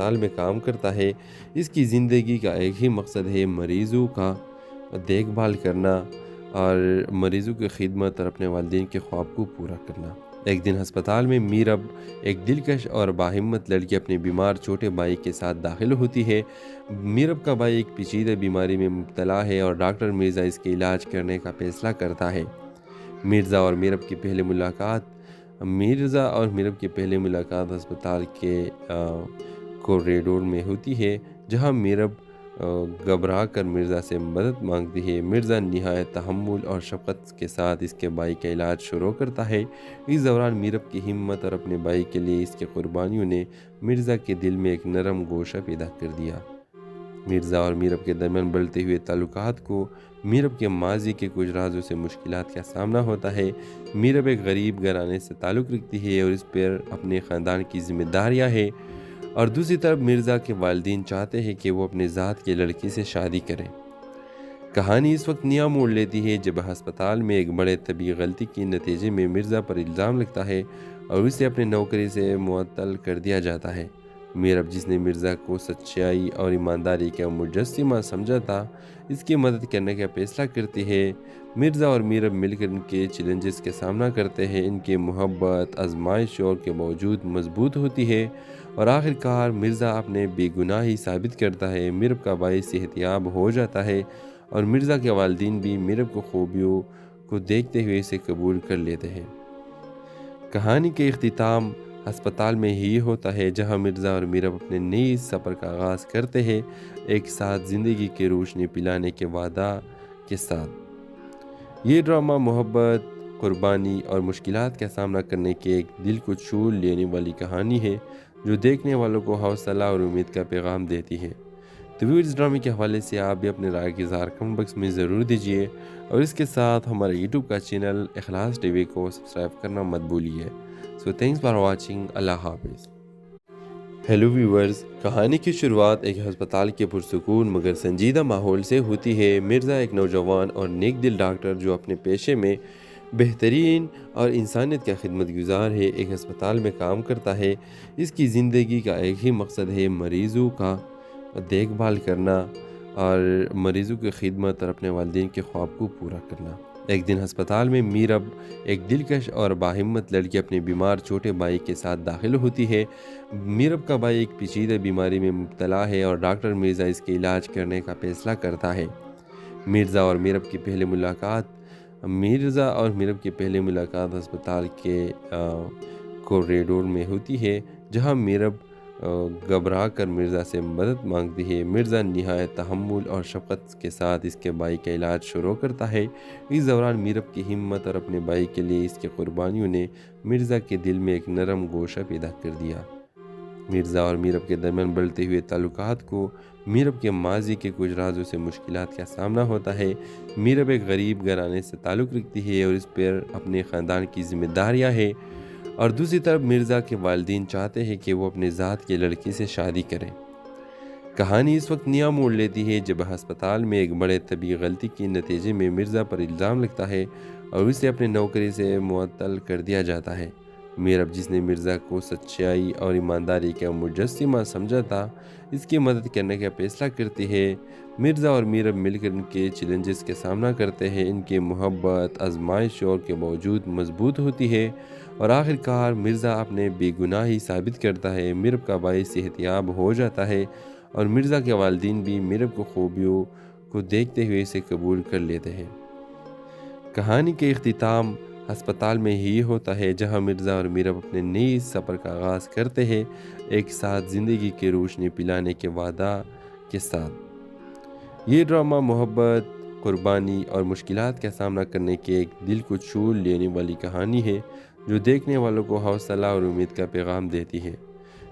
ہسپتال میں کام کرتا ہے، اس کی زندگی کا ایک ہی مقصد ہے مریضوں کا دیکھ بھال کرنا اور مریضوں کی خدمت اور اپنے والدین کے خواب کو پورا کرنا۔ ایک دن ہسپتال میں میرب، ایک دلکش اور باہمت لڑکی، اپنے بیمار چھوٹے بھائی کے ساتھ داخل ہوتی ہے۔ میرب کا بھائی ایک پیچیدہ بیماری میں مبتلا ہے اور ڈاکٹر مرزا اس کے علاج کرنے کا فیصلہ کرتا ہے۔ مرزا اور میرب کی پہلی ملاقات ہسپتال کے کوریڈور میں ہوتی ہے، جہاں میرب گھبرا کر مرزا سے مدد مانگتی ہے۔ مرزا نہایت تحمل اور شفقت کے ساتھ اس کے بھائی کا علاج شروع کرتا ہے۔ اس دوران میرب کی ہمت اور اپنے بھائی کے لیے اس کی قربانیوں نے مرزا کے دل میں ایک نرم گوشہ پیدا کر دیا۔ مرزا اور میرب کے درمیان بڑھتے ہوئے تعلقات کو میرب کے ماضی کے کچھ رازوں سے مشکلات کا سامنا ہوتا ہے۔ میرب ایک غریب گھرانے سے تعلق رکھتی ہے اور اس پر اپنے خاندان کی ذمہ داریاں ہیں، اور دوسری طرف مرزا کے والدین چاہتے ہیں کہ وہ اپنے ذات کے لڑکی سے شادی کریں۔ کہانی اس وقت نیا موڑ لیتی ہے جب ہسپتال میں ایک بڑے طبی غلطی کے نتیجے میں مرزا پر الزام لگتا ہے اور اسے اپنے نوکری سے معطل کر دیا جاتا ہے۔ میرب، جس نے مرزا کو سچائی اور ایمانداری کا مجسمہ سمجھا تھا، اس کی مدد کرنے کا فیصلہ کرتی ہے۔ مرزا اور میرب مل کر ان کے چیلنجز کا سامنا کرتے ہیں۔ ان کی محبت آزمائشوں کے باوجود مضبوط ہوتی ہے اور آخر کار مرزا اپنے بے گناہی ثابت کرتا ہے۔ میرب کا بھائی صحت یاب ہو جاتا ہے اور مرزا کے والدین بھی میرب کو خوبیوں کو دیکھتے ہوئے اسے قبول کر لیتے ہیں۔ کہانی کے اختتام ہسپتال میں ہی ہوتا ہے، جہاں مرزا اور میرب اپنے نئے سفر کا آغاز کرتے ہیں، ایک ساتھ زندگی کی روشنی پلانے کے وعدہ کے ساتھ۔ یہ ڈرامہ محبت، قربانی اور مشکلات کا سامنا کرنے کی ایک دل کو چھو لینے والی کہانی ہے، جو دیکھنے والوں کو حوصلہ اور امید کا پیغام دیتی ہے۔ تو اس ڈرامے کے حوالے سے آپ بھی اپنے رائے کی اظہار کمنٹ باکس میں ضرور دیجیے، اور اس کے ساتھ ہمارے یوٹیوب کا چینل اخلاص ٹی وی کو سبسکرائب کرنا مت بھولیے۔ سو تھینکس فار واچنگ۔ اللہ حافظ۔ ہیلو ویورز، کہانی کی شروعات ایک ہسپتال کے پرسکون مگر سنجیدہ ماحول سے ہوتی ہے۔ مرزا ایک نوجوان اور نیک دل ڈاکٹر جو اپنے پیشے میں بہترین اور انسانیت کا خدمت گزار ہے، ایک ہسپتال میں کام کرتا ہے۔ اس کی زندگی کا ایک ہی مقصد ہے مریضوں کا دیکھ بھال کرنا اور مریضوں کی خدمت اور اپنے والدین کے خواب کو پورا کرنا۔ ایک دن ہسپتال میں میرب، ایک دلکش اور باہمت لڑکی، اپنے بیمار چھوٹے بھائی کے ساتھ داخل ہوتی ہے۔ میرب کا بھائی ایک پیچیدہ بیماری میں مبتلا ہے اور ڈاکٹر مرزا اس کے علاج کرنے کا فیصلہ کرتا ہے۔ مرزا اور میرب کی پہلی ملاقات ہسپتال کے کوریڈور میں ہوتی ہے، جہاں میرب گھبرا کر مرزا سے مدد مانگتی ہے۔ مرزا نہایت تحمل اور شفقت کے ساتھ اس کے بھائی کا علاج شروع کرتا ہے۔ اس دوران میرب کی ہمت اور اپنے بھائی کے لیے اس کی قربانیوں نے مرزا کے دل میں ایک نرم گوشہ پیدا کر دیا۔ مرزا اور میرب کے درمیان بڑھتے ہوئے تعلقات کو میرب کے ماضی کے کچھ رازوں سے مشکلات کا سامنا ہوتا ہے۔ میرب ایک غریب گھرانے سے تعلق رکھتی ہے اور اس پر اپنے خاندان کی ذمہ داریاں ہیں، اور دوسری طرف مرزا کے والدین چاہتے ہیں کہ وہ اپنے ذات کے لڑکی سے شادی کریں۔ کہانی اس وقت نیا موڑ لیتی ہے جب ہسپتال میں ایک بڑے طبی غلطی کے نتیجے میں مرزا پر الزام لگتا ہے اور اسے اپنے نوکری سے معطل کر دیا جاتا ہے۔ میرب، جس نے مرزا کو سچائی اور ایمانداری کا مجسمہ سمجھا تھا، اس کی مدد کرنے کا فیصلہ کرتی ہے۔ مرزا اور میرب مل کر ان کے چیلنجز کا سامنا کرتے ہیں۔ ان کی محبت آزمائشوں کے باوجود مضبوط ہوتی ہے اور آخر کار مرزا اپنے بے گناہی ثابت کرتا ہے۔ میرب کا بھائی صحت یاب ہو جاتا ہے اور مرزا کے والدین بھی میرب کو خوبیوں کو دیکھتے ہوئے اسے قبول کر لیتے ہیں۔ کہانی کے اختتام ہسپتال میں ہی ہوتا ہے، جہاں مرزا اور میرب اپنے نئے سفر کا آغاز کرتے ہیں، ایک ساتھ زندگی کی روشنی پلانے کے وعدہ کے ساتھ۔ یہ ڈرامہ محبت، قربانی اور مشکلات کا سامنا کرنے کی ایک دل کو چھو لینے والی کہانی ہے، جو دیکھنے والوں کو حوصلہ اور امید کا پیغام دیتی ہے۔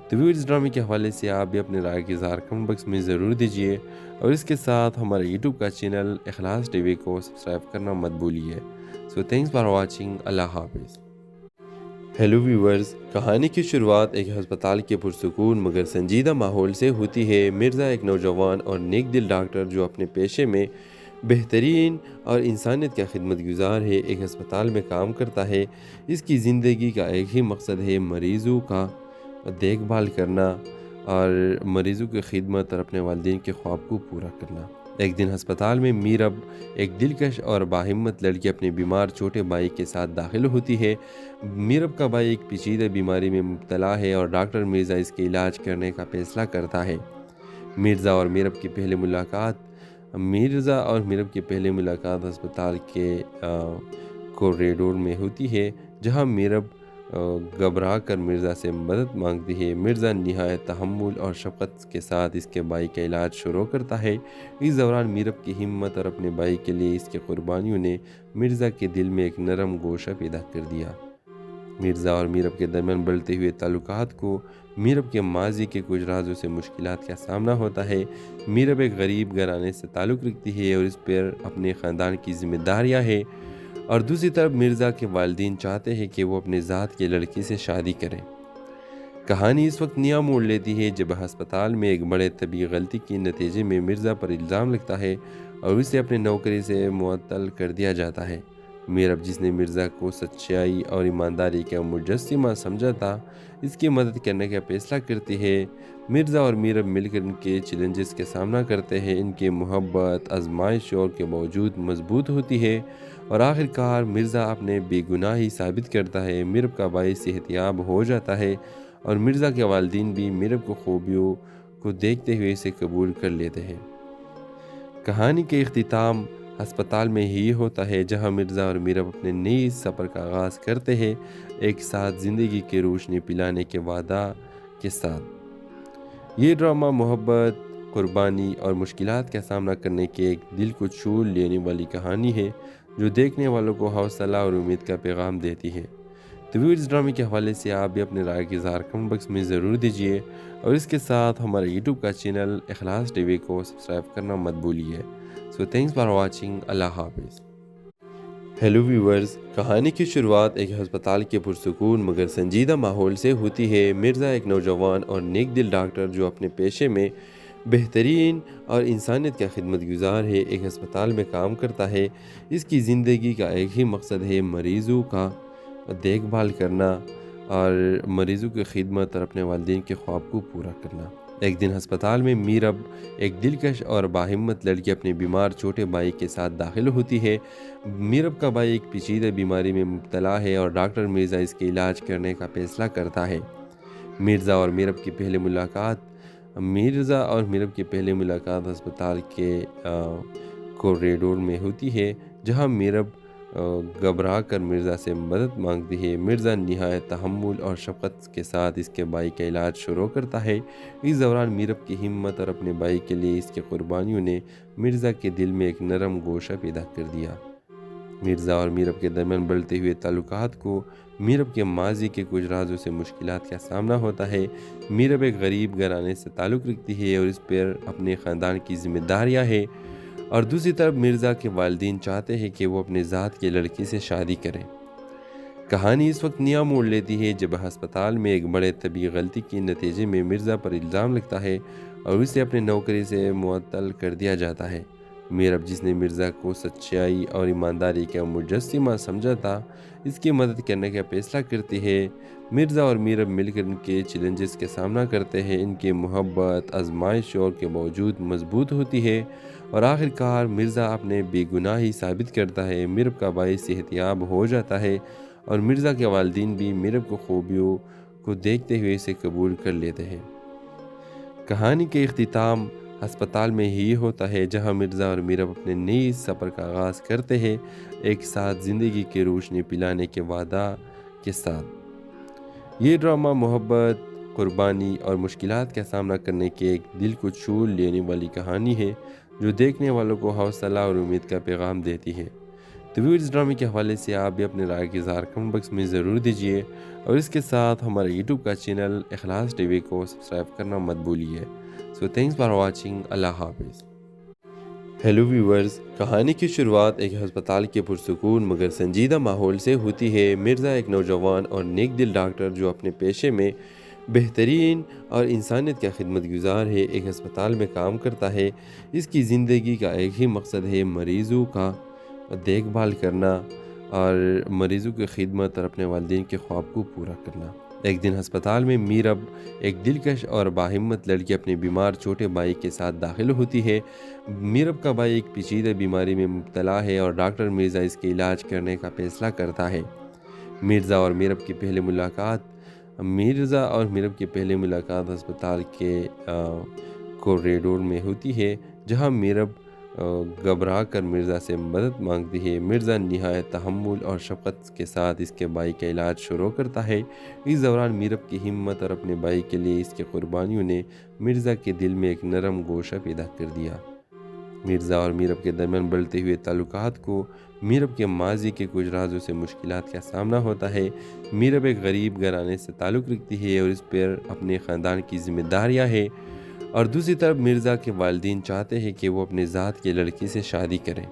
تو اس ڈرامے کے حوالے سے آپ بھی اپنے رائے کی اظہار کمنٹ باکس میں ضرور دیجیے، اور اس کے ساتھ ہمارے یوٹیوب کا چینل اخلاص ٹی وی کو سبسکرائب کرنا مت بھولیے۔ سو تھینکس فار واچنگ۔ اللہ حافظ۔ ہیلو ویورز، کہانی کی شروعات ایک ہسپتال کے پرسکون مگر سنجیدہ ماحول سے ہوتی ہے۔ مرزا ایک نوجوان اور نیک دل ڈاکٹر جو اپنے پیشے میں بہترین اور انسانیت کا خدمت گزار ہے، ایک ہسپتال میں کام کرتا ہے۔ اس کی زندگی کا ایک ہی مقصد ہے مریضوں کا دیکھ بھال کرنا اور مریضوں کی خدمت اور اپنے والدین کے خواب کو پورا کرنا۔ ایک دن ہسپتال میں میرب ایک دلکش اور باہمت لڑکی اپنے بیمار چھوٹے بھائی کے ساتھ داخل ہوتی ہے۔ میرب کا بھائی ایک پیچیدہ بیماری میں مبتلا ہے اور ڈاکٹر مرزا اس کے علاج کرنے کا فیصلہ کرتا ہے۔ مرزا اور میرب کی پہلی ملاقات ہسپتال کے کوریڈور میں ہوتی ہے، جہاں میرب گھبرا کر مرزا سے مدد مانگتی ہے۔ مرزا نہایت تحمل اور شفقت کے ساتھ اس کے بھائی کا علاج شروع کرتا ہے۔ اس دوران میرب کی ہمت اور اپنے بھائی کے لیے اس کی قربانیوں نے مرزا کے دل میں ایک نرم گوشہ پیدا کر دیا۔ مرزا اور میرب کے درمیان بڑھتے ہوئے تعلقات کو میرب کے ماضی کے کچھ رازوں سے مشکلات کا سامنا ہوتا ہے۔ میرب ایک غریب گھرانے سے تعلق رکھتی ہے اور اس پر اپنے خاندان کی ذمہ داریاں ہیں، اور دوسری طرف مرزا کے والدین چاہتے ہیں کہ وہ اپنے ذات کے لڑکی سے شادی کریں۔ کہانی اس وقت نیا موڑ لیتی ہے جب ہسپتال میں ایک بڑے طبی غلطی کے نتیجے میں مرزا پر الزام لگتا ہے اور اسے اپنے نوکری سے معطل کر دیا جاتا ہے۔ میرب، جس نے مرزا کو سچائی اور ایمانداری کا مجسمہ سمجھا تھا، اس کی مدد کرنے کا فیصلہ کرتی ہے۔ مرزا اور میرب مل کر ان کے چیلنجز کا سامنا کرتے ہیں۔ ان کی محبت آزمائشوں کے باوجود مضبوط ہوتی ہے اور آخر کار مرزا اپنے بے گناہی ثابت کرتا ہے۔ میرب کا بھائی صحت یاب ہو جاتا ہے اور مرزا کے والدین بھی میرب کو خوبیوں کو دیکھتے ہوئے اسے قبول کر لیتے ہیں۔ کہانی کے اختتام ہسپتال میں ہی ہوتا ہے، جہاں مرزا اور میرب اپنے نئے سفر کا آغاز کرتے ہیں، ایک ساتھ زندگی کی روشنی پلانے کے وعدہ کے ساتھ۔ یہ ڈرامہ محبت، قربانی اور مشکلات کا سامنا کرنے کی ایک دل کو چھو لینے والی کہانی ہے، جو دیکھنے والوں کو حوصلہ اور امید کا پیغام دیتی ہے۔ تو اس ڈرامے کے حوالے سے آپ بھی اپنے رائے کی اظہار کمنٹ باکس میں ضرور دیجیے، اور اس کے ساتھ ہمارے یوٹیوب کا چینل اخلاص ٹی وی کو سبسکرائب کرنا مت بھولیے۔ سو تھینکس فار واچنگ۔ اللہ حافظ۔ ہیلو ویورز، کہانی کی شروعات ایک ہسپتال کے پرسکون مگر سنجیدہ ماحول سے ہوتی ہے۔ مرزا ایک نوجوان اور نیک دل ڈاکٹر جو اپنے پیشے میں بہترین اور انسانیت کا خدمت گزار ہے، ایک ہسپتال میں کام کرتا ہے۔ اس کی زندگی کا ایک ہی مقصد ہے، مریضوں کا دیکھ بھال کرنا اور مریضوں کی خدمت اور اپنے والدین کے خواب کو پورا کرنا۔ ایک دن ہسپتال میں میرب ایک دلکش اور باہمت لڑکی اپنے بیمار چھوٹے بھائی کے ساتھ داخل ہوتی ہے۔ میرب کا بھائی ایک پیچیدہ بیماری میں مبتلا ہے اور ڈاکٹر مرزا اس کے علاج کرنے کا فیصلہ کرتا ہے۔ مرزا اور میرب کی پہلی ملاقات ہسپتال کے کوریڈور میں ہوتی ہے، جہاں میرب گھبرا کر مرزا سے مدد مانگتی ہے۔ مرزا نہایت تحمل اور شفقت کے ساتھ اس کے بھائی کا علاج شروع کرتا ہے۔ اس دوران میرب کی ہمت اور اپنے بھائی کے لیے اس کی قربانیوں نے مرزا کے دل میں ایک نرم گوشہ پیدا کر دیا۔ مرزا اور میرب کے درمیان بڑھتے ہوئے تعلقات کو میرب کے ماضی کے کچھ رازوں سے مشکلات کا سامنا ہوتا ہے۔ میرب ایک غریب گھرانے سے تعلق رکھتی ہے اور اس پر اپنے خاندان کی ذمہ داریاں ہیں، اور دوسری طرف مرزا کے والدین چاہتے ہیں کہ وہ اپنے ذات کے لڑکی سے شادی کریں۔ کہانی اس وقت نیا موڑ لیتی ہے جب ہسپتال میں ایک بڑے طبی غلطی کے نتیجے میں مرزا پر الزام لگتا ہے اور اسے اپنے نوکری سے معطل کر دیا جاتا ہے۔ میرب، جس نے مرزا کو سچائی اور ایمانداری کا مجسمہ سمجھا تھا، اس کی مدد کرنے کا فیصلہ کرتی ہے۔ مرزا اور میرب مل کر ان کے چیلنجز کا سامنا کرتے ہیں۔ ان کی محبت آزمائشوں کے باوجود مضبوط ہوتی ہے اور آخر کار مرزا اپنے بے گناہی ثابت کرتا ہے۔ میرب کا بھائی صحت یاب ہو جاتا ہے اور مرزا کے والدین بھی میرب کو خوبیوں کو دیکھتے ہوئے اسے قبول کر لیتے ہیں۔ کہانی کے اختتام ہسپتال میں ہی ہوتا ہے، جہاں مرزا اور میرب اپنے نئے سفر کا آغاز کرتے ہیں، ایک ساتھ زندگی کی روشنی پلانے کے وعدہ کے ساتھ۔ یہ ڈرامہ محبت، قربانی اور مشکلات کا سامنا کرنے کی ایک دل کو چھو لینے والی کہانی ہے، جو دیکھنے والوں کو حوصلہ اور امید کا پیغام دیتی ہے۔ تو اس ڈرامے کے حوالے سے آپ بھی اپنے رائے کی اظہار کمنٹ باکس میں ضرور دیجیے، اور اس کے ساتھ ہمارے یوٹیوب کا چینل اخلاص ٹی وی کو سبسکرائب کرنا مت بھولیے۔ سو تھینکس فار واچنگ۔ اللہ حافظ۔ ہیلو ویورز، کہانی کی شروعات ایک ہسپتال کے پرسکون مگر سنجیدہ ماحول سے ہوتی ہے۔ مرزا ایک نوجوان اور نیک دل ڈاکٹر جو اپنے پیشے میں بہترین اور انسانیت کا خدمت گزار ہے، ایک ہسپتال میں کام کرتا ہے۔ اس کی زندگی کا ایک ہی مقصد ہے، مریضوں کا دیکھ بھال کرنا اور مریضوں کی خدمت اور اپنے والدین کے خواب کو پورا کرنا۔ ایک دن ہسپتال میں میرب ایک دلکش اور باہمت لڑکی اپنے بیمار چھوٹے بھائی کے ساتھ داخل ہوتی ہے۔ میرب کا بھائی ایک پیچیدہ بیماری میں مبتلا ہے اور ڈاکٹر مرزا اس کے علاج کرنے کا فیصلہ کرتا ہے۔ مرزا اور میرب کی پہلی ملاقات ہسپتال کے کوریڈور میں ہوتی ہے، جہاں میرب گھبرا کر مرزا سے مدد مانگتی ہے۔ مرزا نہایت تحمل اور شفقت کے ساتھ اس کے بھائی کا علاج شروع کرتا ہے۔ اس دوران میرب کی ہمت اور اپنے بھائی کے لیے اس کی قربانیوں نے مرزا کے دل میں ایک نرم گوشہ پیدا کر دیا۔ مرزا اور میرب کے درمیان بڑھتے ہوئے تعلقات کو میرب کے ماضی کے کچھ رازوں سے مشکلات کا سامنا ہوتا ہے۔ میرب ایک غریب گھرانے سے تعلق رکھتی ہے اور اس پر اپنے خاندان کی ذمہ داریاں ہیں، اور دوسری طرف مرزا کے والدین چاہتے ہیں کہ وہ اپنے ذات کی لڑکی سے شادی کریں۔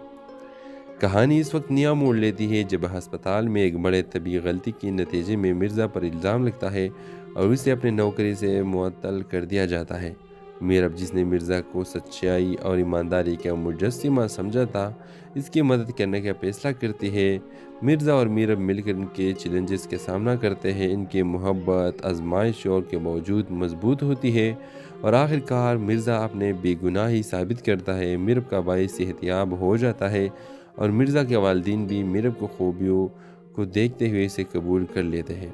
کہانی اس وقت نیا موڑ لیتی ہے جب ہسپتال میں ایک بڑے طبی غلطی کے نتیجے میں مرزا پر الزام لگتا ہے اور اسے اپنے نوکری سے معطل کر دیا جاتا ہے۔ میرب، جس نے مرزا کو سچائی اور ایمانداری کا مجسمہ سمجھا تھا، اس کی مدد کرنے کا فیصلہ کرتی ہے۔ مرزا اور میرب مل کر ان کے چیلنجز کا سامنا کرتے ہیں۔ ان کی محبت آزمائشوں کے باوجود مضبوط ہوتی ہے اور آخر کار مرزا اپنے بے گناہی ثابت کرتا ہے۔ میرب کا بھائی صحت یاب ہو جاتا ہے اور مرزا کے والدین بھی میرب کو خوبیوں کو دیکھتے ہوئے اسے قبول کر لیتے ہیں۔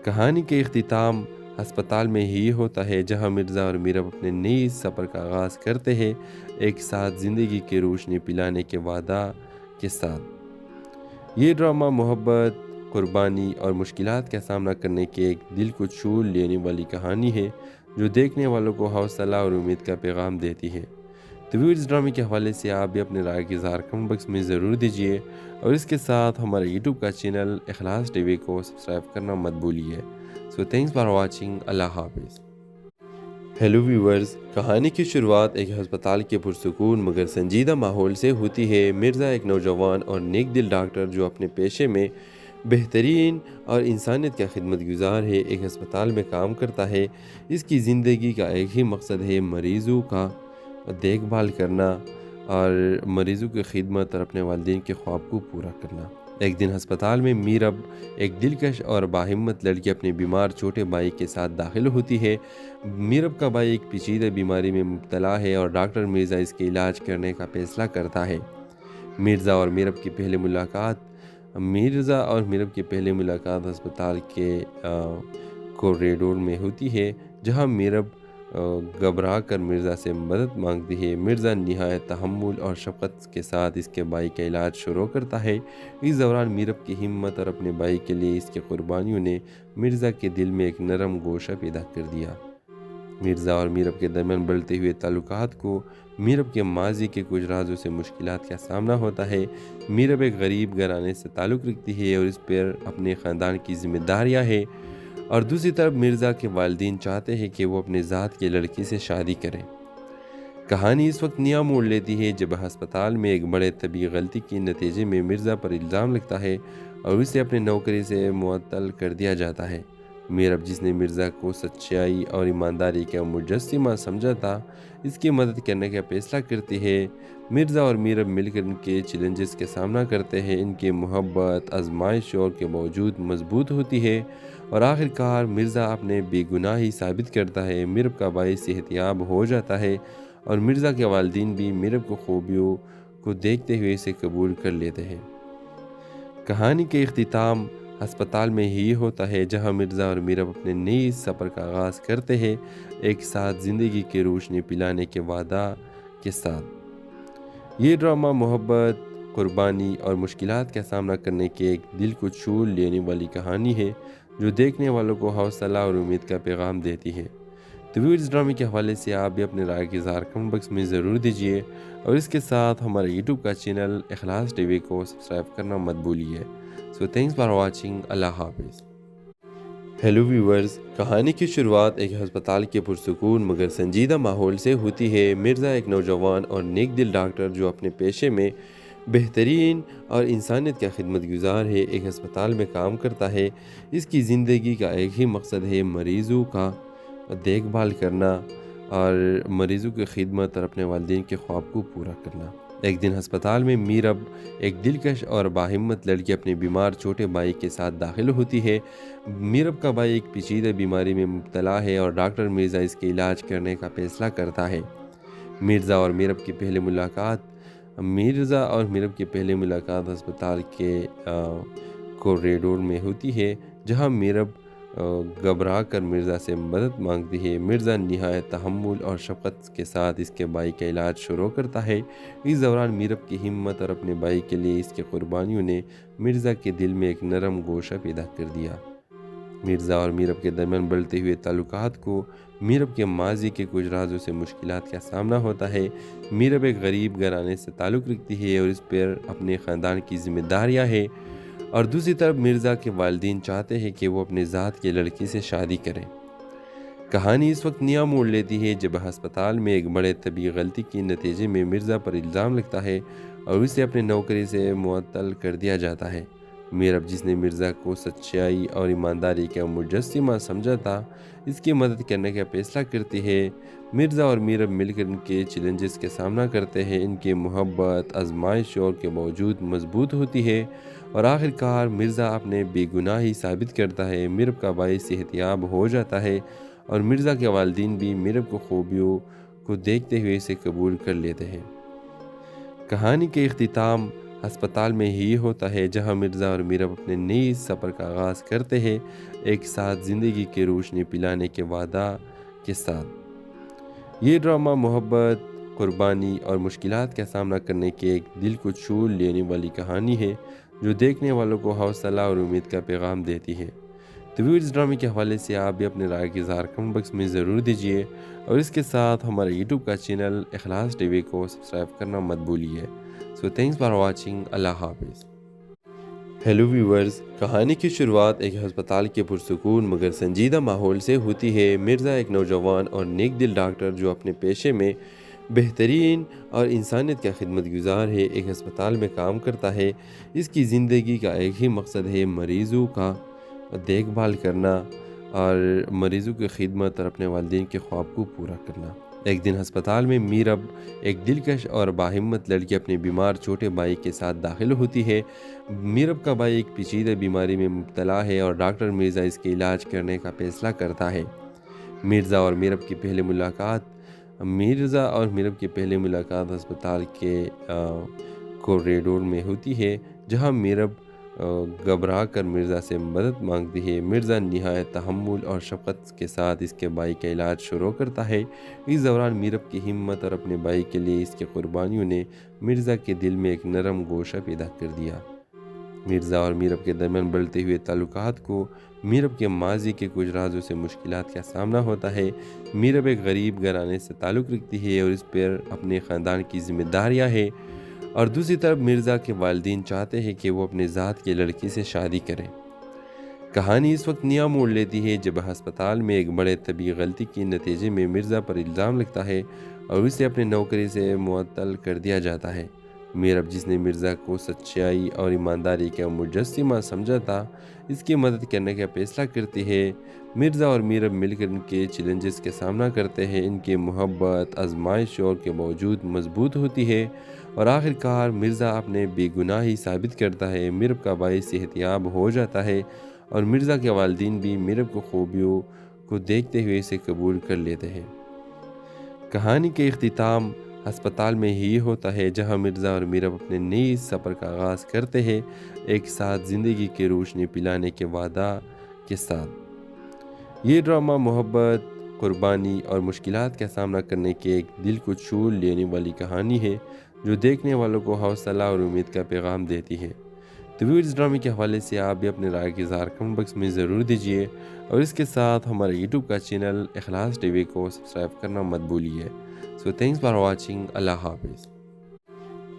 کہانی کے اختتام ہسپتال میں ہی ہوتا ہے، جہاں مرزا اور میرب اپنے نئی سفر کا آغاز کرتے ہیں، ایک ساتھ زندگی کی روشنی پلانے کے وعدہ کے ساتھ۔ یہ ڈرامہ محبت، قربانی اور مشکلات کا سامنا کرنے کی ایک دل کو چھو لینے والی کہانی ہے، جو دیکھنے والوں کو حوصلہ اور امید کا پیغام دیتی ہے۔ تو اس ڈرامے کے حوالے سے آپ بھی اپنے رائے کی اظہار کمنٹ باکس میں ضرور دیجیے، اور اس کے ساتھ ہمارے یوٹیوب کا چینل اخلاص ٹی وی کو سبسکرائب کرنا مت بھولیے۔ سو تھینکس فار واچنگ۔ اللہ حافظ۔ ہیلو ویورز، کہانی کی شروعات ایک ہسپتال کے پرسکون مگر سنجیدہ ماحول سے ہوتی ہے۔ مرزا ایک نوجوان اور نیک دل ڈاکٹر جو اپنے پیشے میں بہترین اور انسانیت کا خدمت گزار ہے، ایک ہسپتال میں کام کرتا ہے۔ اس کی زندگی کا ایک ہی مقصد ہے، مریضوں کا دیکھ بھال کرنا اور مریضوں کی خدمت اور اپنے والدین کے خواب کو پورا کرنا۔ ایک دن ہسپتال میں میرب ایک دلکش اور باہمت لڑکی اپنے بیمار چھوٹے بھائی کے ساتھ داخل ہوتی ہے۔ میرب کا بھائی ایک پیچیدہ بیماری میں مبتلا ہے اور ڈاکٹر مرزا اس کے علاج کرنے کا فیصلہ کرتا ہے۔ مرزا اور میرب کی پہلی ملاقات ہسپتال کے کوریڈور میں ہوتی ہے، جہاں میرب گھبرا کر مرزا سے مدد مانگتی ہے۔ مرزا نہایت تحمل اور شفقت کے ساتھ اس کے بھائی کا علاج شروع کرتا ہے۔ اس دوران میرب کی ہمت اور اپنے بھائی کے لیے اس کی قربانیوں نے مرزا کے دل میں ایک نرم گوشہ پیدا کر دیا۔ مرزا اور میرب کے درمیان بڑھتے ہوئے تعلقات کو میرب کے ماضی کے کچھ رازوں سے مشکلات کا سامنا ہوتا ہے۔ میرب ایک غریب گھرانے سے تعلق رکھتی ہے اور اس پر اپنے خاندان کی ذمہ داریاں ہیں، اور دوسری طرف مرزا کے والدین چاہتے ہیں کہ وہ اپنے ذات کی لڑکی سے شادی کریں۔ کہانی اس وقت نیا موڑ لیتی ہے جب ہسپتال میں ایک بڑے طبی غلطی کے نتیجے میں مرزا پر الزام لگتا ہے اور اسے اپنے نوکری سے معطل کر دیا جاتا ہے۔ میرب، جس نے مرزا کو سچائی اور ایمانداری کا مجسمہ سمجھا تھا، اس کی مدد کرنے کا فیصلہ کرتی ہے۔ مرزا اور میرب مل کر ان کے چیلنجز کا سامنا کرتے ہیں۔ ان کی محبت آزمائشوں کے باوجود مضبوط ہوتی ہے اور آخر کار مرزا اپنے بے گناہی ثابت کرتا ہے۔ میرب کا بھائی صحت یاب ہو جاتا ہے اور مرزا کے والدین بھی میرب کو خوبیوں کو دیکھتے ہوئے اسے قبول کر لیتے ہیں۔ کہانی کے اختتام ہسپتال میں ہی ہوتا ہے، جہاں مرزا اور میرب اپنے نئی سفر کا آغاز کرتے ہیں، ایک ساتھ زندگی کی روشنی پلانے کے وعدہ کے ساتھ۔ یہ ڈرامہ محبت، قربانی اور مشکلات کا سامنا کرنے کی ایک دل کو چھو لینے والی کہانی ہے، جو دیکھنے والوں کو حوصلہ اور امید کا پیغام دیتی ہے۔ تو اس ڈرامے کے حوالے سے آپ بھی اپنے رائے کی اظہار کمنٹ باکس میں ضرور دیجیے، اور اس کے ساتھ ہمارے یوٹیوب کا چینل اخلاص ٹی وی کو سبسکرائب کرنا مت بھولیے۔ سو تھینکس فار واچنگ۔ اللہ حافظ۔ ہیلو ویورز، کہانی کی شروعات ایک ہسپتال کے پرسکون مگر سنجیدہ ماحول سے ہوتی ہے۔ مرزا ایک نوجوان اور نیک دل ڈاکٹر جو اپنے پیشے میں بہترین اور انسانیت کا خدمت گزار ہے، ایک ہسپتال میں کام کرتا ہے۔ اس کی زندگی کا ایک ہی مقصد ہے، مریضوں کا دیکھ بھال کرنا اور مریضوں کی خدمت اور اپنے والدین کے خواب کو پورا کرنا۔ ایک دن ہسپتال میں میرب ایک دلکش اور باہمت لڑکی اپنے بیمار چھوٹے بھائی کے ساتھ داخل ہوتی ہے۔ میرب کا بھائی ایک پیچیدہ بیماری میں مبتلا ہے اور ڈاکٹر مرزا اس کے علاج کرنے کا فیصلہ کرتا ہے۔ مرزا اور میرب کی پہلی ملاقات ہسپتال کے کوریڈور میں ہوتی ہے، جہاں میرب گھبرا کر مرزا سے مدد مانگتی ہے۔ مرزا نہایت تحمل اور شفقت کے ساتھ اس کے بھائی کا علاج شروع کرتا ہے۔ اس دوران میرب کی ہمت اور اپنے بھائی کے لیے اس کی قربانیوں نے مرزا کے دل میں ایک نرم گوشہ پیدا کر دیا۔ مرزا اور میرب کے درمیان بڑھتے ہوئے تعلقات کو میرب کے ماضی کے کچھ رازوں سے مشکلات کا سامنا ہوتا ہے۔ میرب ایک غریب گھرانے سے تعلق رکھتی ہے اور اس پر اپنے خاندان کی ذمہ داریاں ہیں، اور دوسری طرف مرزا کے والدین چاہتے ہیں کہ وہ اپنے ذات کے لڑکی سے شادی کریں۔ کہانی اس وقت نیا موڑ لیتی ہے جب ہسپتال میں ایک بڑے طبی غلطی کے نتیجے میں مرزا پر الزام لگتا ہے اور اسے اپنے نوکری سے معطل کر دیا جاتا ہے۔ میرب، جس نے مرزا کو سچائی اور ایمانداری کا مجسمہ سمجھا تھا، اس کی مدد کرنے کا فیصلہ کرتی ہے۔ مرزا اور میرب مل کر ان کے چیلنجز کا سامنا کرتے ہیں۔ ان کی محبت آزمائشوں کے باوجود مضبوط ہوتی ہے اور آخر کار مرزا اپنے بے گناہی ثابت کرتا ہے۔ میرب کا بھائی صحت یاب ہو جاتا ہے اور مرزا کے والدین بھی میرب کو خوبیوں کو دیکھتے ہوئے اسے قبول کر لیتے ہیں۔ کہانی کے اختتام ہسپتال میں ہی ہوتا ہے، جہاں مرزا اور میرب اپنے نئے سفر کا آغاز کرتے ہیں، ایک ساتھ زندگی کی روشنی پلانے کے وعدہ کے ساتھ۔ یہ ڈرامہ محبت، قربانی اور مشکلات کا سامنا کرنے کی ایک دل کو چھو لینے والی کہانی ہے، جو دیکھنے والوں کو حوصلہ اور امید کا پیغام دیتی ہے۔ تو اس ڈرامے کے حوالے سے آپ بھی اپنے رائے کی اظہار کمنٹ باکس میں ضرور دیجیے، اور اس کے ساتھ ہمارے یوٹیوب کا چینل اخلاص ٹی وی کو سبسکرائب کرنا مت بھولیے۔ سو تھینکس فار واچنگ۔ اللہ حافظ۔ ہیلو ویورز، کہانی کی شروعات ایک ہسپتال کے پرسکون مگر سنجیدہ ماحول سے ہوتی ہے۔ مرزا ایک نوجوان اور نیک دل ڈاکٹر جو اپنے پیشے میں بہترین اور انسانیت کا خدمت گزار ہے، ایک ہسپتال میں کام کرتا ہے۔ اس کی زندگی کا ایک ہی مقصد ہے، مریضوں کا دیکھ بھال کرنا اور مریضوں کی خدمت اور اپنے والدین کے خواب کو پورا کرنا۔ ایک دن ہسپتال میں میرب ایک دلکش اور باہمت لڑکی اپنے بیمار چھوٹے بھائی کے ساتھ داخل ہوتی ہے۔ میرب کا بھائی ایک پیچیدہ بیماری میں مبتلا ہے اور ڈاکٹر مرزا اس کے علاج کرنے کا فیصلہ کرتا ہے۔ مرزا اور میرب کی پہلی ملاقات ہسپتال کے کوریڈور میں ہوتی ہے، جہاں میرب گھبرا کر مرزا سے مدد مانگتی ہے۔ مرزا نہایت تحمل اور شفقت کے ساتھ اس کے بھائی کا علاج شروع کرتا ہے۔ اس دوران میرب کی ہمت اور اپنے بھائی کے لیے اس کی قربانیوں نے مرزا کے دل میں ایک نرم گوشہ پیدا کر دیا۔ مرزا اور میرب کے درمیان بڑھتے ہوئے تعلقات کو میرب کے ماضی کے کچھ رازوں سے مشکلات کا سامنا ہوتا ہے۔ میرب ایک غریب گھرانے سے تعلق رکھتی ہے اور اس پر اپنے خاندان کی ذمہ داریاں ہیں، اور دوسری طرف مرزا کے والدین چاہتے ہیں کہ وہ اپنے ذات کے لڑکی سے شادی کریں۔ کہانی اس وقت نیا موڑ لیتی ہے جب ہسپتال میں ایک بڑے طبی غلطی کے نتیجے میں مرزا پر الزام لگتا ہے اور اسے اپنے نوکری سے معطل کر دیا جاتا ہے۔ میرب، جس نے مرزا کو سچائی اور ایمانداری کا مجسمہ سمجھا تھا، اس کی مدد کرنے کا فیصلہ کرتی ہے۔ مرزا اور میرب مل کر ان کے چیلنجز کا سامنا کرتے ہیں۔ ان کی محبت آزمائشوں کے باوجود مضبوط ہوتی ہے اور آخر کار مرزا اپنے بے گناہی ثابت کرتا ہے۔ میرب کا بھائی صحت یاب ہو جاتا ہے اور مرزا کے والدین بھی میرب کو خوبیوں کو دیکھتے ہوئے اسے قبول کر لیتے ہیں۔ کہانی کے اختتام ہسپتال میں ہی ہوتا ہے، جہاں مرزا اور میرب اپنے نئے سفر کا آغاز کرتے ہیں، ایک ساتھ زندگی کی روشنی پلانے کے وعدہ کے ساتھ۔ یہ ڈرامہ محبت، قربانی اور مشکلات کا سامنا کرنے کی ایک دل کو چھو لینے والی کہانی ہے، جو دیکھنے والوں کو حوصلہ اور امید کا پیغام دیتی ہے۔ تو اس ڈرامے کے حوالے سے آپ بھی اپنے رائے کی اظہار کمنٹ باکس میں ضرور دیجیے، اور اس کے ساتھ ہمارے یوٹیوب کا چینل اخلاص ٹی وی کو سبسکرائب کرنا مت بھولیے۔ سو تھینکس فار واچنگ۔ اللہ حافظ۔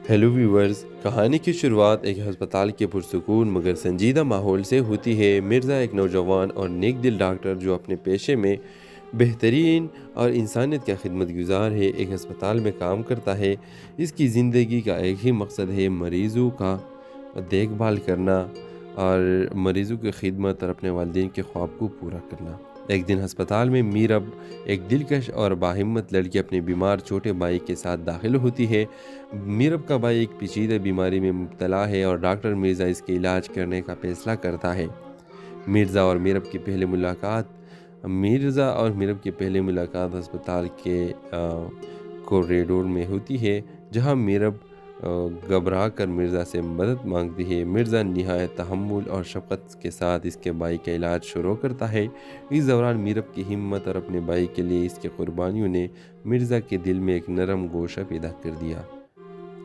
ہیلو ویورز، کہانی کی شروعات ایک ہسپتال کے پرسکون مگر سنجیدہ ماحول سے ہوتی ہے۔ مرزا ایک نوجوان اور نیک دل ڈاکٹر جو اپنے پیشے میں بہترین اور انسانیت کا خدمت گزار ہے، ایک ہسپتال میں کام کرتا ہے۔ اس کی زندگی کا ایک ہی مقصد ہے، مریضوں کا دیکھ بھال کرنا اور مریضوں کی خدمت اور اپنے والدین کے خواب کو پورا کرنا۔ ایک دن ہسپتال میں میرب ایک دلکش اور باہمت لڑکی اپنے بیمار چھوٹے بھائی کے ساتھ داخل ہوتی ہے۔ میرب کا بھائی ایک پیچیدہ بیماری میں مبتلا ہے اور ڈاکٹر مرزا اس کے علاج کرنے کا فیصلہ کرتا ہے۔ مرزا اور میرب کی پہلی ملاقات ہسپتال کے کوریڈور میں ہوتی ہے، جہاں میرب گھبرا کر مرزا سے مدد مانگتی ہے۔ مرزا نہایت تحمل اور شفقت کے ساتھ اس کے بھائی کا علاج شروع کرتا ہے۔ اس دوران میرب کی ہمت اور اپنے بھائی کے لیے اس کی قربانیوں نے مرزا کے دل میں ایک نرم گوشہ پیدا کر دیا۔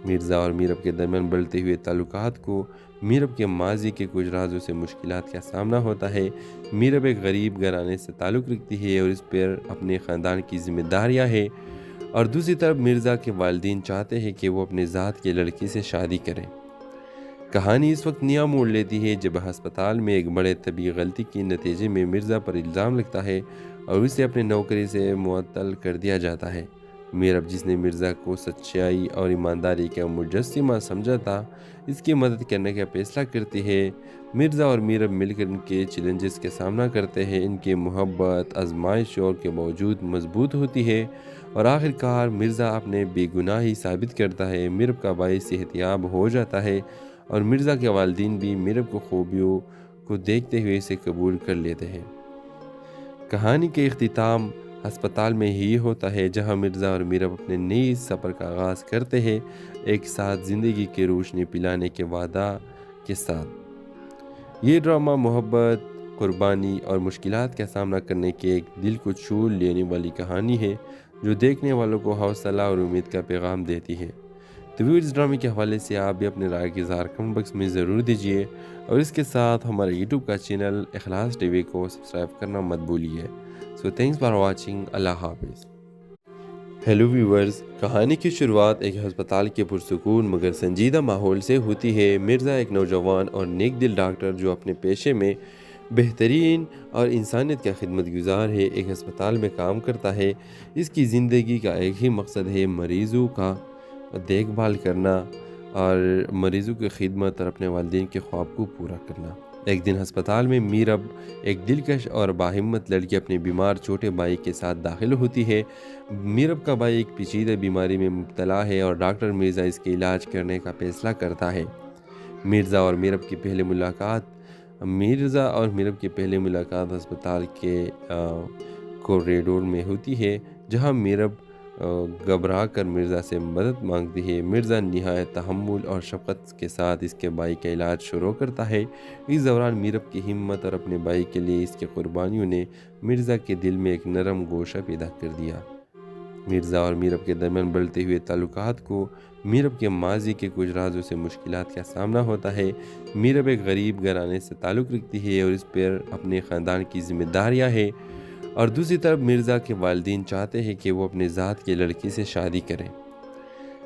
مرزا اور میرب کے درمیان بڑھتے ہوئے تعلقات کو میرب کے ماضی کے کچھ رازوں سے مشکلات کا سامنا ہوتا ہے۔ میرب ایک غریب گھرانے سے تعلق رکھتی ہے اور اس پر اپنے خاندان کی ذمہ داریاں ہیں، اور دوسری طرف مرزا کے والدین چاہتے ہیں کہ وہ اپنے ذات کی لڑکی سے شادی کریں۔ کہانی اس وقت نیا موڑ لیتی ہے جب ہسپتال میں ایک بڑے طبی غلطی کے نتیجے میں مرزا پر الزام لگتا ہے اور اسے اپنے نوکری سے معطل کر دیا جاتا ہے۔ میرب، جس نے مرزا کو سچائی اور ایمانداری کا مجسمہ سمجھا تھا، اس کی مدد کرنے کا فیصلہ کرتی ہے۔ مرزا اور میرب مل کر ان کے چیلنجز کا سامنا کرتے ہیں۔ ان کی محبت آزمائشوں کے باوجود مضبوط ہوتی ہے اور آخر کار مرزا اپنے بے گناہی ثابت کرتا ہے۔ میرب کا بھائی صحت یاب ہو جاتا ہے اور مرزا کے والدین بھی میرب کو خوبیوں کو دیکھتے ہوئے اسے قبول کر لیتے ہیں۔ کہانی کے اختتام ہسپتال میں ہی ہوتا ہے، جہاں مرزا اور میرب اپنے نئی سفر کا آغاز کرتے ہیں، ایک ساتھ زندگی کی روشنی پلانے کے وعدہ کے ساتھ۔ یہ ڈرامہ محبت، قربانی اور مشکلات کا سامنا کرنے کی ایک دل کو چھو لینے والی کہانی ہے، جو دیکھنے والوں کو حوصلہ اور امید کا پیغام دیتی ہے۔ تو اس ڈرامے کے حوالے سے آپ بھی اپنے رائے کی اظہار کمنٹ باکس میں ضرور دیجیے، اور اس کے ساتھ ہمارے یوٹیوب کا چینل اخلاص ٹی وی کو سبسکرائب کرنا مت بھولیے۔ سو تھینکس فار واچنگ۔ اللہ حافظ۔ ہیلو ویورز، کہانی کی شروعات ایک ہسپتال کے پرسکون مگر سنجیدہ ماحول سے ہوتی ہے۔ مرزا ایک نوجوان اور نیک دل ڈاکٹر جو اپنے پیشے میں بہترین اور انسانیت کا خدمت گزار ہے، ایک ہسپتال میں کام کرتا ہے۔ اس کی زندگی کا ایک ہی مقصد ہے، مریضوں کا دیکھ بھال کرنا اور مریضوں کی خدمت اور اپنے والدین کے خواب کو پورا کرنا۔ ایک دن ہسپتال میں میرب ایک دلکش اور باہمت لڑکی اپنے بیمار چھوٹے بھائی کے ساتھ داخل ہوتی ہے۔ میرب کا بھائی ایک پیچیدہ بیماری میں مبتلا ہے اور ڈاکٹر مرزا اس کے علاج کرنے کا فیصلہ کرتا ہے۔ مرزا اور میرب کی پہلی ملاقات ہسپتال کے کوریڈور میں ہوتی ہے، جہاں میرب گھبرا کر مرزا سے مدد مانگتی ہے۔ مرزا نہایت تحمل اور شفقت کے ساتھ اس کے بھائی کا علاج شروع کرتا ہے۔ اس دوران میرب کی ہمت اور اپنے بھائی کے لیے اس کی قربانیوں نے مرزا کے دل میں ایک نرم گوشہ پیدا کر دیا۔ مرزا اور میرب کے درمیان بڑھتے ہوئے تعلقات کو میرب کے ماضی کے کچھ رازوں سے مشکلات کا سامنا ہوتا ہے۔ میرب ایک غریب گھرانے سے تعلق رکھتی ہے اور اس پر اپنے خاندان کی ذمہ داریاں ہیں، اور دوسری طرف مرزا کے والدین چاہتے ہیں کہ وہ اپنے ذات کی لڑکی سے شادی کریں۔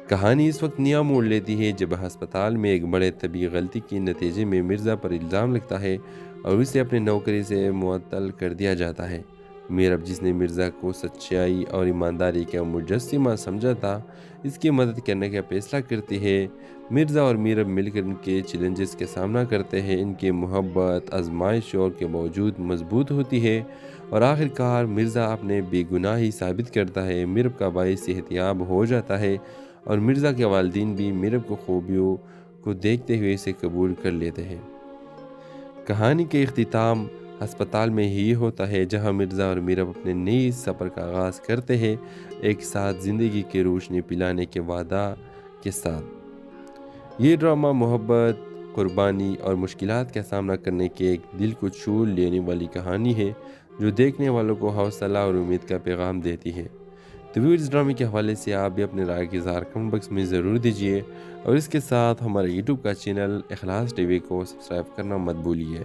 کہانی اس وقت نیا موڑ لیتی ہے جب ہسپتال میں ایک بڑے طبی غلطی کے نتیجے میں مرزا پر الزام لگتا ہے اور اسے اپنے نوکری سے معطل کر دیا جاتا ہے۔ میرب، جس نے مرزا کو سچائی اور ایمانداری کا مجسمہ سمجھا تھا، اس کی مدد کرنے کا فیصلہ کرتی ہے۔ مرزا اور میرب مل کر ان کے چیلنجز کا سامنا کرتے ہیں۔ ان کی محبت آزمائشوں کے باوجود مضبوط ہوتی ہے اور آخر کار مرزا اپنے بے گناہی ثابت کرتا ہے۔ میرب کا بھائی صحت یاب ہو جاتا ہے اور مرزا کے والدین بھی میرب کو خوبیوں کو دیکھتے ہوئے اسے قبول کر لیتے ہیں۔ کہانی کے اختتام ہسپتال میں ہی ہوتا ہے، جہاں مرزا اور میرب اپنے نئی سفر کا آغاز کرتے ہیں، ایک ساتھ زندگی کی روشنی پلانے کے وعدہ کے ساتھ۔ یہ ڈرامہ محبت، قربانی اور مشکلات کا سامنا کرنے کی ایک دل کو چھو لینے والی کہانی ہے، جو دیکھنے والوں کو حوصلہ اور امید کا پیغام دیتی ہے۔ تو اس ڈرامے کے حوالے سے آپ بھی اپنے رائے کی اظہار کمنٹ باکس میں ضرور دیجیے، اور اس کے ساتھ ہمارے یوٹیوب کا چینل اخلاص ٹی وی کو سبسکرائب کرنا مت بھولیے۔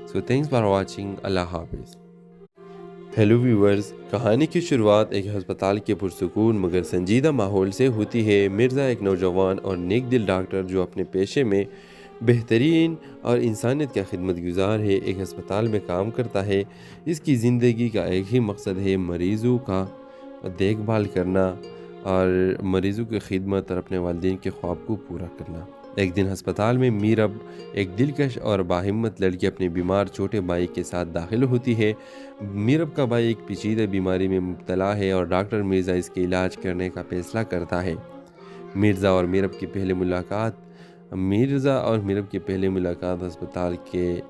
سو تھینکس فار واچنگ۔ اللہ حافظ۔ ہیلو ویورز، کہانی کی شروعات ایک ہسپتال کے پرسکون مگر سنجیدہ ماحول سے ہوتی ہے۔ مرزا ایک نوجوان اور نیک دل ڈاکٹر جو اپنے پیشے میں بہترین اور انسانیت کا خدمت گزار ہے، ایک ہسپتال میں کام کرتا ہے۔ اس کی زندگی کا ایک ہی مقصد ہے، مریضوں کا دیکھ بھال کرنا اور مریضوں کی خدمت اور اپنے والدین کے خواب کو پورا کرنا۔ ایک دن ہسپتال میں میرب ایک دلکش اور باہمت لڑکی اپنے بیمار چھوٹے بھائی کے ساتھ داخل ہوتی ہے۔ میرب کا بھائی ایک پیچیدہ بیماری میں مبتلا ہے اور ڈاکٹر مرزا اس کے علاج کرنے کا فیصلہ کرتا ہے۔ مرزا اور میرب کی پہلی ملاقات ہسپتال کے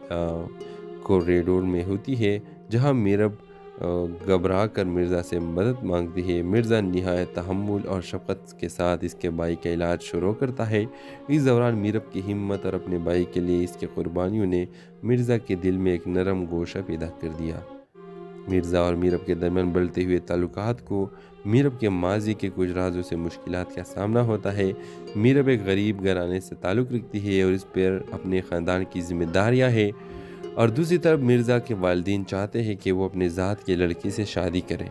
کوریڈور میں ہوتی ہے، جہاں میرب گھبرا کر مرزا سے مدد مانگتی ہے۔ مرزا نہایت تحمل اور شفقت کے ساتھ اس کے بھائی کا علاج شروع کرتا ہے۔ اس دوران میرب کی ہمت اور اپنے بھائی کے لیے اس کی قربانیوں نے مرزا کے دل میں ایک نرم گوشہ پیدا کر دیا۔ مرزا اور میرب کے درمیان بڑھتے ہوئے تعلقات کو میرب کے ماضی کے کچھ رازوں سے مشکلات کا سامنا ہوتا ہے۔ میرب ایک غریب گھرانے سے تعلق رکھتی ہے اور اس پر اپنے خاندان کی ذمہ داریاں ہیں، اور دوسری طرف مرزا کے والدین چاہتے ہیں کہ وہ اپنے ذات کے لڑکی سے شادی کریں۔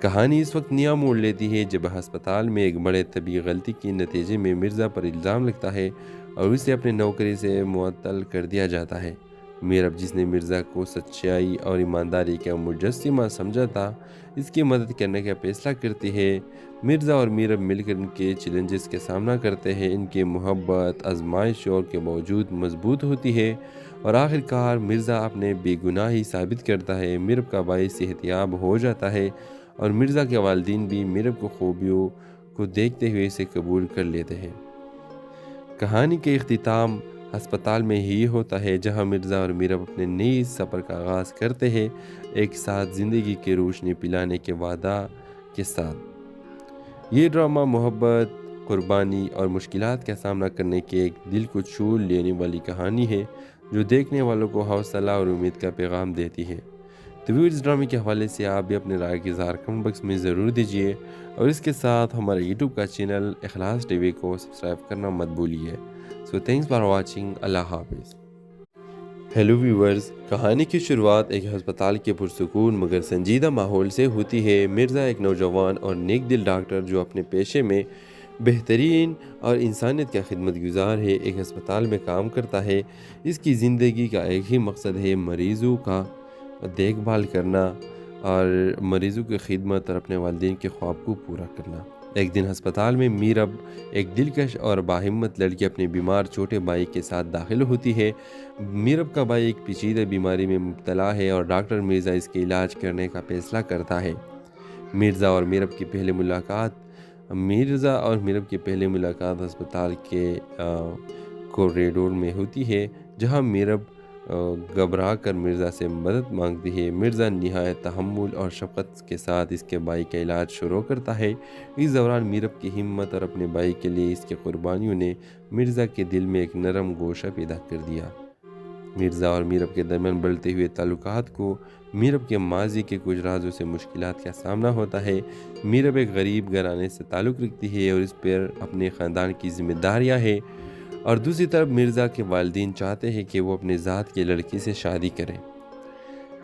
کہانی اس وقت نیا موڑ لیتی ہے جب ہسپتال میں ایک بڑے طبی غلطی کے نتیجے میں مرزا پر الزام لگتا ہے اور اسے اپنے نوکری سے معطل کر دیا جاتا ہے۔ میرب، جس نے مرزا کو سچائی اور ایمانداری کا مجسمہ سمجھا تھا، اس کی مدد کرنے کا فیصلہ کرتی ہے۔ مرزا اور میرب مل کر ان کے چیلنجز کا سامنا کرتے ہیں۔ ان کی محبت آزمائشوں کے باوجود مضبوط ہوتی ہے اور آخر کار مرزا اپنے بے گناہی ثابت کرتا ہے۔ میرب کا بھائی صحت یاب ہو جاتا ہے اور مرزا کے والدین بھی میرب کو خوبیوں کو دیکھتے ہوئے اسے قبول کر لیتے ہیں۔ کہانی کے اختتام ہسپتال میں ہی ہوتا ہے، جہاں مرزا اور میرب اپنے نئے سفر کا آغاز کرتے ہیں، ایک ساتھ زندگی کی روشنی پلانے کے وعدہ کے ساتھ۔ یہ ڈرامہ محبت، قربانی اور مشکلات کا سامنا کرنے کی ایک دل کو چھو لینے والی کہانی ہے، جو دیکھنے والوں کو حوصلہ اور امید کا پیغام دیتی ہے۔ تو اس ڈرامے کے حوالے سے آپ بھی اپنے رائے کی اظہار کمنٹ باکس میں ضرور دیجیے، اور اس کے ساتھ ہمارے یوٹیوب کا چینل اخلاص ٹی وی کو سبسکرائب کرنا مت بھولیے۔ سو تھینکس فار واچنگ۔ اللہ حافظ۔ ہیلو ویورز، کہانی کی شروعات ایک ہسپتال کے پرسکون مگر سنجیدہ ماحول سے ہوتی ہے۔ مرزا ایک نوجوان اور نیک دل ڈاکٹر جو اپنے پیشے میں بہترین اور انسانیت کا خدمت گزار ہے، ایک ہسپتال میں کام کرتا ہے۔ اس کی زندگی کا ایک ہی مقصد ہے، مریضوں کا دیکھ بھال کرنا اور مریضوں کی خدمت اور اپنے والدین کے خواب کو پورا کرنا۔ ایک دن ہسپتال میں میرب ایک دلکش اور باہمت لڑکی اپنے بیمار چھوٹے بھائی کے ساتھ داخل ہوتی ہے۔ میرب کا بھائی ایک پیچیدہ بیماری میں مبتلا ہے اور ڈاکٹر مرزا اس کے علاج کرنے کا فیصلہ کرتا ہے۔ مرزا اور میرب کی پہلی ملاقات ہسپتال کے کوریڈور میں ہوتی ہے، جہاں میرب گھبرا کر مرزا سے مدد مانگتی ہے۔ مرزا نہایت تحمل اور شفقت کے ساتھ اس کے بھائی کا علاج شروع کرتا ہے۔ اس دوران میرب کی ہمت اور اپنے بھائی کے لیے اس کی قربانیوں نے مرزا کے دل میں ایک نرم گوشہ پیدا کر دیا۔ مرزا اور میرب کے درمیان بڑھتے ہوئے تعلقات کو میرب کے ماضی کے کچھ رازوں سے مشکلات کا سامنا ہوتا ہے۔ میرب ایک غریب گھرانے سے تعلق رکھتی ہے اور اس پر اپنے خاندان کی ذمہ داریاں ہیں، اور دوسری طرف مرزا کے والدین چاہتے ہیں کہ وہ اپنے ذات کے لڑکی سے شادی کریں۔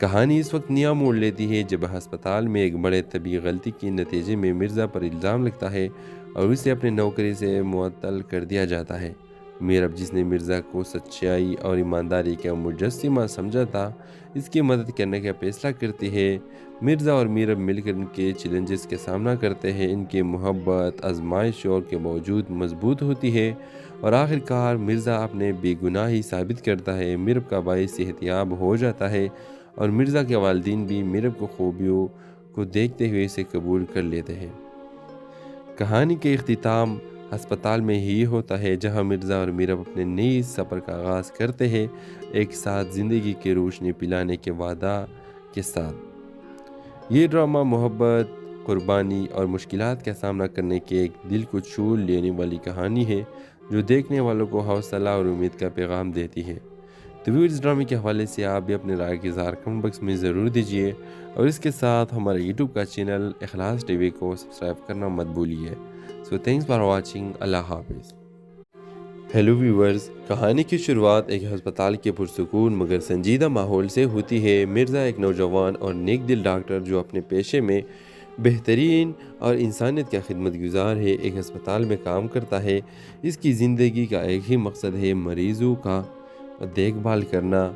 کہانی اس وقت نیا موڑ لیتی ہے جب ہسپتال میں ایک بڑے طبی غلطی کے نتیجے میں مرزا پر الزام لگتا ہے اور اسے اپنے نوکری سے معطل کر دیا جاتا ہے۔ میرب، جس نے مرزا کو سچائی اور ایمانداری کا مجسمہ سمجھا تھا، اس کی مدد کرنے کا فیصلہ کرتی ہے۔ مرزا اور میرب مل کر ان کے چیلنجز کا سامنا کرتے ہیں۔ ان کی محبت آزمائشوں کے باوجود مضبوط ہوتی ہے اور آخر کار مرزا اپنے بے گناہی ثابت کرتا ہے۔ میرب کا بھائی صحت یاب ہو جاتا ہے اور مرزا کے والدین بھی میرب کو خوبیوں کو دیکھتے ہوئے اسے قبول کر لیتے ہیں۔ کہانی کے اختتام ہسپتال میں ہی ہوتا ہے، جہاں مرزا اور میرب اپنے نئے سفر کا آغاز کرتے ہیں، ایک ساتھ زندگی کی روشنی پلانے کے وعدہ کے ساتھ۔ یہ ڈرامہ محبت، قربانی اور مشکلات کا سامنا کرنے کی ایک دل کو چھو لینے والی کہانی ہے، جو دیکھنے والوں کو حوصلہ اور امید کا پیغام دیتی ہے۔ تو اس ڈرامے کے حوالے سے آپ بھی اپنے رائے کی اظہار کمنٹ باکس میں ضرور دیجیے، اور اس کے ساتھ ہمارے یوٹیوب کا چینل اخلاص ٹی وی کو سبسکرائب کرنا مت بھولیے۔ سو تھینکس فار واچنگ۔ اللہ حافظ۔ ہیلو ویورز، کہانی کی شروعات ایک ہسپتال کے پرسکون مگر سنجیدہ ماحول سے ہوتی ہے۔ مرزا ایک نوجوان اور نیک دل ڈاکٹر جو اپنے پیشے میں بہترین اور انسانیت کا خدمت گزار ہے، ایک ہسپتال میں کام کرتا ہے۔ اس کی زندگی کا ایک ہی مقصد ہے، مریضوں کا دیکھ بھال کرنا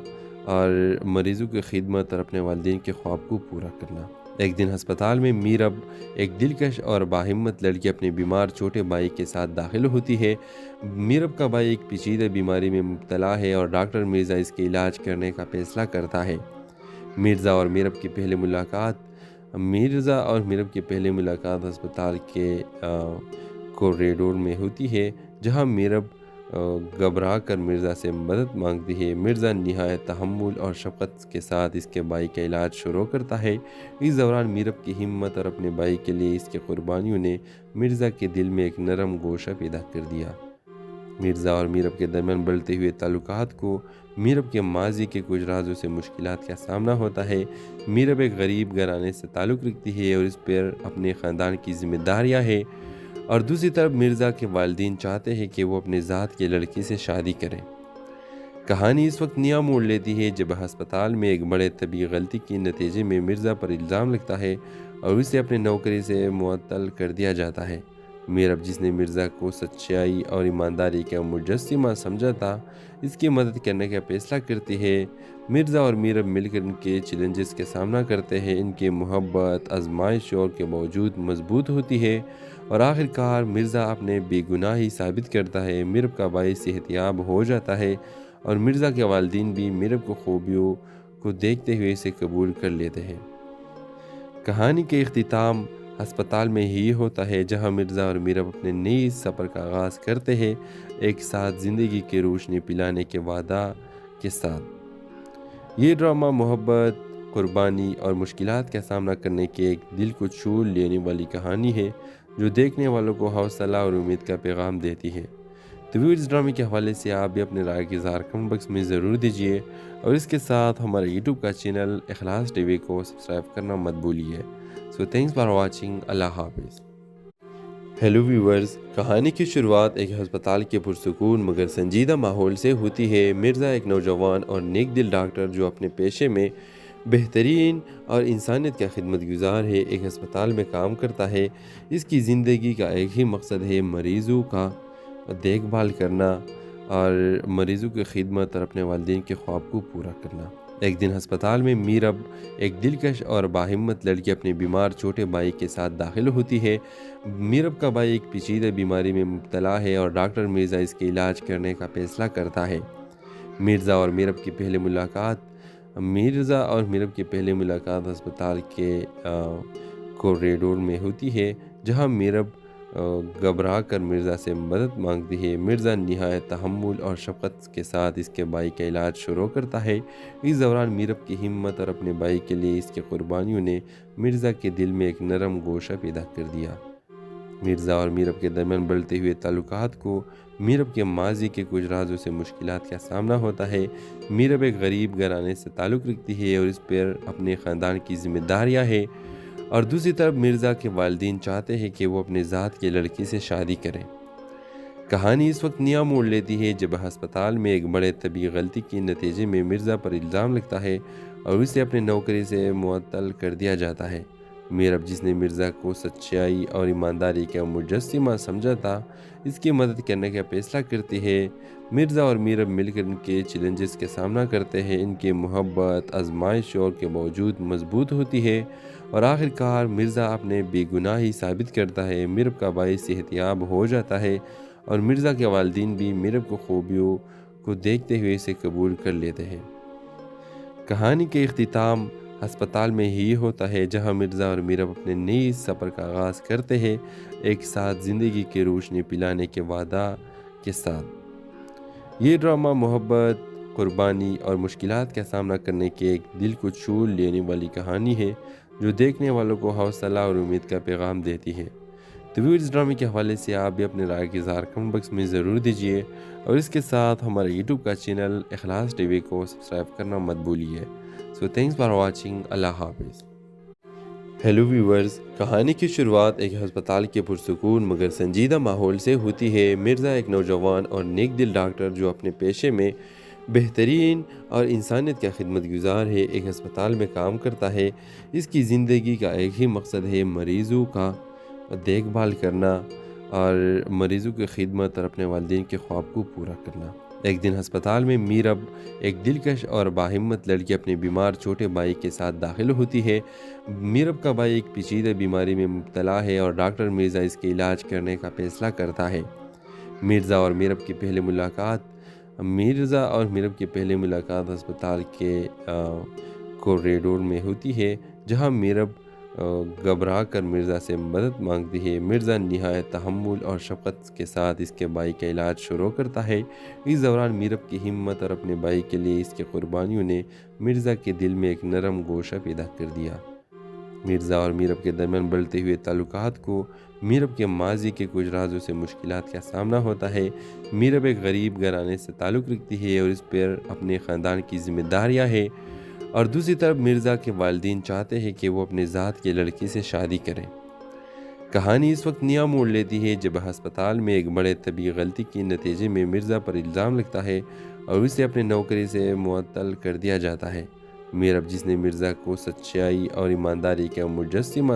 اور مریضوں کی خدمت اور اپنے والدین کے خواب کو پورا کرنا۔ ایک دن ہسپتال میں میرب ایک دلکش اور باہمت لڑکی اپنے بیمار چھوٹے بھائی کے ساتھ داخل ہوتی ہے۔ میرب کا بھائی ایک پیچیدہ بیماری میں مبتلا ہے اور ڈاکٹر مرزا اس کے علاج کرنے کا فیصلہ کرتا ہے۔ مرزا اور میرب کی پہلی ملاقات ہسپتال کے کوریڈور میں ہوتی ہے، جہاں میرب گھبرا کر مرزا سے مدد مانگتی ہے۔ مرزا نہایت تحمل اور شفقت کے ساتھ اس کے بھائی کا علاج شروع کرتا ہے۔ اس دوران میرب کی ہمت اور اپنے بھائی کے لیے اس کی قربانیوں نے مرزا کے دل میں ایک نرم گوشہ پیدا کر دیا۔ مرزا اور میرب کے درمیان بڑھتے ہوئے تعلقات کو میرب کے ماضی کے کچھ رازوں سے مشکلات کا سامنا ہوتا ہے۔ میرب ایک غریب گھرانے سے تعلق رکھتی ہے اور اس پر اپنے خاندان کی ذمہ داریاں ہیں، اور دوسری طرف مرزا کے والدین چاہتے ہیں کہ وہ اپنے ذات کی لڑکی سے شادی کریں۔ کہانی اس وقت نیا موڑ لیتی ہے جب ہسپتال میں ایک بڑے طبی غلطی کے نتیجے میں مرزا پر الزام لگتا ہے اور اسے اپنے نوکری سے معطل کر دیا جاتا ہے۔ میرب، جس نے مرزا کو سچائی اور ایمانداری کا مجسمہ سمجھا تھا، اس کی مدد کرنے کا فیصلہ کرتی ہے۔ مرزا اور میرب مل کر ان کے چیلنجز کا سامنا کرتے ہیں۔ ان کی محبت آزمائشوں کے باوجود مضبوط ہوتی ہے اور آخر کار مرزا اپنے بے گناہی ثابت کرتا ہے۔ میرب کا بھائی صحت یاب ہو جاتا ہے اور مرزا کے والدین بھی میرب کو خوبیوں کو دیکھتے ہوئے اسے قبول کر لیتے ہیں۔ کہانی کے اختتام ہسپتال میں ہی ہوتا ہے، جہاں مرزا اور میرب اپنے نئی سفر کا آغاز کرتے ہیں، ایک ساتھ زندگی کی روشنی پلانے کے وعدہ کے ساتھ۔ یہ ڈرامہ محبت، قربانی اور مشکلات کا سامنا کرنے کی ایک دل کو چھو لینے والی کہانی ہے، جو دیکھنے والوں کو حوصلہ اور امید کا پیغام دیتی ہے۔ تو اس ڈرامے کے حوالے سے آپ بھی اپنے رائے کی اظہار کمنٹ باکس میں ضرور دیجیے، اور اس کے ساتھ ہمارے یوٹیوب کا چینل اخلاص ٹی وی کو سبسکرائب کرنا مت بھولیے۔ سو تھینکس فار واچنگ۔ اللہ حافظ۔ ہیلو ویورز، کہانی کی شروعات ایک ہسپتال کے پرسکون مگر سنجیدہ ماحول سے ہوتی ہے۔ مرزا ایک نوجوان اور نیک دل ڈاکٹر جو اپنے پیشے میں بہترین اور انسانیت کا خدمت گزار ہے، ایک ہسپتال میں کام کرتا ہے۔ اس کی زندگی کا ایک ہی مقصد ہے، مریضوں کا دیکھ بھال کرنا اور مریضوں کی خدمت اور اپنے والدین کے خواب کو پورا کرنا۔ ایک دن ہسپتال میں میرب ایک دلکش اور باہمت لڑکی اپنے بیمار چھوٹے بھائی کے ساتھ داخل ہوتی ہے۔ میرب کا بھائی ایک پیچیدہ بیماری میں مبتلا ہے اور ڈاکٹر مرزا اس کے علاج کرنے کا فیصلہ کرتا ہے۔ مرزا اور میرب کی پہلی ملاقات ہسپتال کے کوریڈور میں ہوتی ہے، جہاں میرب گھبرا کر مرزا سے مدد مانگتی ہے۔ مرزا نہایت تحمل اور شفقت کے ساتھ اس کے بھائی کا علاج شروع کرتا ہے۔ اس دوران میرب کی ہمت اور اپنے بھائی کے لیے اس کی قربانیوں نے مرزا کے دل میں ایک نرم گوشہ پیدا کر دیا۔ مرزا اور میرب کے درمیان بڑھتے ہوئے تعلقات کو میرب کے ماضی کے کچھ رازوں سے مشکلات کا سامنا ہوتا ہے۔ میرب ایک غریب گھرانے سے تعلق رکھتی ہے اور اس پر اپنے خاندان کی ذمہ داریاں ہیں، اور دوسری طرف مرزا کے والدین چاہتے ہیں کہ وہ اپنے ذات کی لڑکی سے شادی کریں۔ کہانی اس وقت نیا موڑ لیتی ہے جب ہسپتال میں ایک بڑے طبی غلطی کے نتیجے میں مرزا پر الزام لگتا ہے اور اسے اپنے نوکری سے معطل کر دیا جاتا ہے۔ میرب، جس نے مرزا کو سچائی اور ایمانداری کا مجسمہ سمجھا تھا، اس کی مدد کرنے کا فیصلہ کرتی ہے۔ مرزا اور میرب مل کر ان کے چیلنجز کا سامنا کرتے ہیں۔ ان کی محبت آزمائشوں کے باوجود مضبوط ہوتی ہے اور آخر کار مرزا اپنے بے گناہی ثابت کرتا ہے۔ میرب کا بھائی صحت یاب ہو جاتا ہے اور مرزا کے والدین بھی میرب کو خوبیوں کو دیکھتے ہوئے اسے قبول کر لیتے ہیں۔ کہانی کے اختتام ہسپتال میں ہی ہوتا ہے، جہاں مرزا اور میرب اپنے نئی سفر کا آغاز کرتے ہیں، ایک ساتھ زندگی کی روشنی پلانے کے وعدہ کے ساتھ۔ یہ ڈرامہ محبت، قربانی اور مشکلات کا سامنا کرنے کی ایک دل کو چھو لینے والی کہانی ہے، جو دیکھنے والوں کو حوصلہ اور امید کا پیغام دیتی ہے۔ تو اس ڈرامے کے حوالے سے آپ بھی اپنے رائے کی اظہار کمنٹ باکس میں ضرور دیجیے، اور اس کے ساتھ ہمارے یوٹیوب کا چینل اخلاص ٹی وی کو سبسکرائب کرنا مت بھولیے۔ سو تھینکس فار واچنگ۔ اللہ حافظ۔ ہیلو ویورز، کہانی کی شروعات ایک ہسپتال کے پرسکون مگر سنجیدہ ماحول سے ہوتی ہے۔ مرزا ایک نوجوان اور نیک دل ڈاکٹر جو اپنے پیشے میں بہترین اور انسانیت کا خدمت گزار ہے، ایک ہسپتال میں کام کرتا ہے۔ اس کی زندگی کا ایک ہی مقصد ہے، مریضوں کا دیکھ بھال کرنا اور مریضوں کی خدمت اور اپنے والدین کے خواب کو پورا کرنا۔ ایک دن ہسپتال میں میرب ایک دلکش اور باہمت لڑکی اپنے بیمار چھوٹے بھائی کے ساتھ داخل ہوتی ہے۔ میرب کا بھائی ایک پیچیدہ بیماری میں مبتلا ہے اور ڈاکٹر مرزا اس کے علاج کرنے کا فیصلہ کرتا ہے۔ مرزا اور میرب کی پہلی ملاقات ہسپتال کے کوریڈور میں ہوتی ہے، جہاں میرب گھبرا کر مرزا سے مدد مانگتی ہے۔ مرزا نہایت تحمل اور شفقت کے ساتھ اس کے بھائی کا علاج شروع کرتا ہے۔ اس دوران میرب کی ہمت اور اپنے بھائی کے لیے اس کی قربانیوں نے مرزا کے دل میں ایک نرم گوشہ پیدا کر دیا۔ مرزا اور میرب کے درمیان بڑھتے ہوئے تعلقات کو میرب کے ماضی کے کچھ رازوں سے مشکلات کا سامنا ہوتا ہے۔ میرب ایک غریب گھرانے سے تعلق رکھتی ہے اور اس پر اپنے خاندان کی ذمہ داریاں ہیں، اور دوسری طرف مرزا کے والدین چاہتے ہیں کہ وہ اپنے ذات کے لڑکی سے شادی کریں۔ کہانی اس وقت نیا موڑ لیتی ہے جب ہسپتال میں ایک بڑے طبی غلطی کے نتیجے میں مرزا پر الزام لگتا ہے اور اسے اپنے نوکری سے معطل کر دیا جاتا ہے۔ میرب، جس نے مرزا کو سچائی اور ایمانداری کا مجسمہ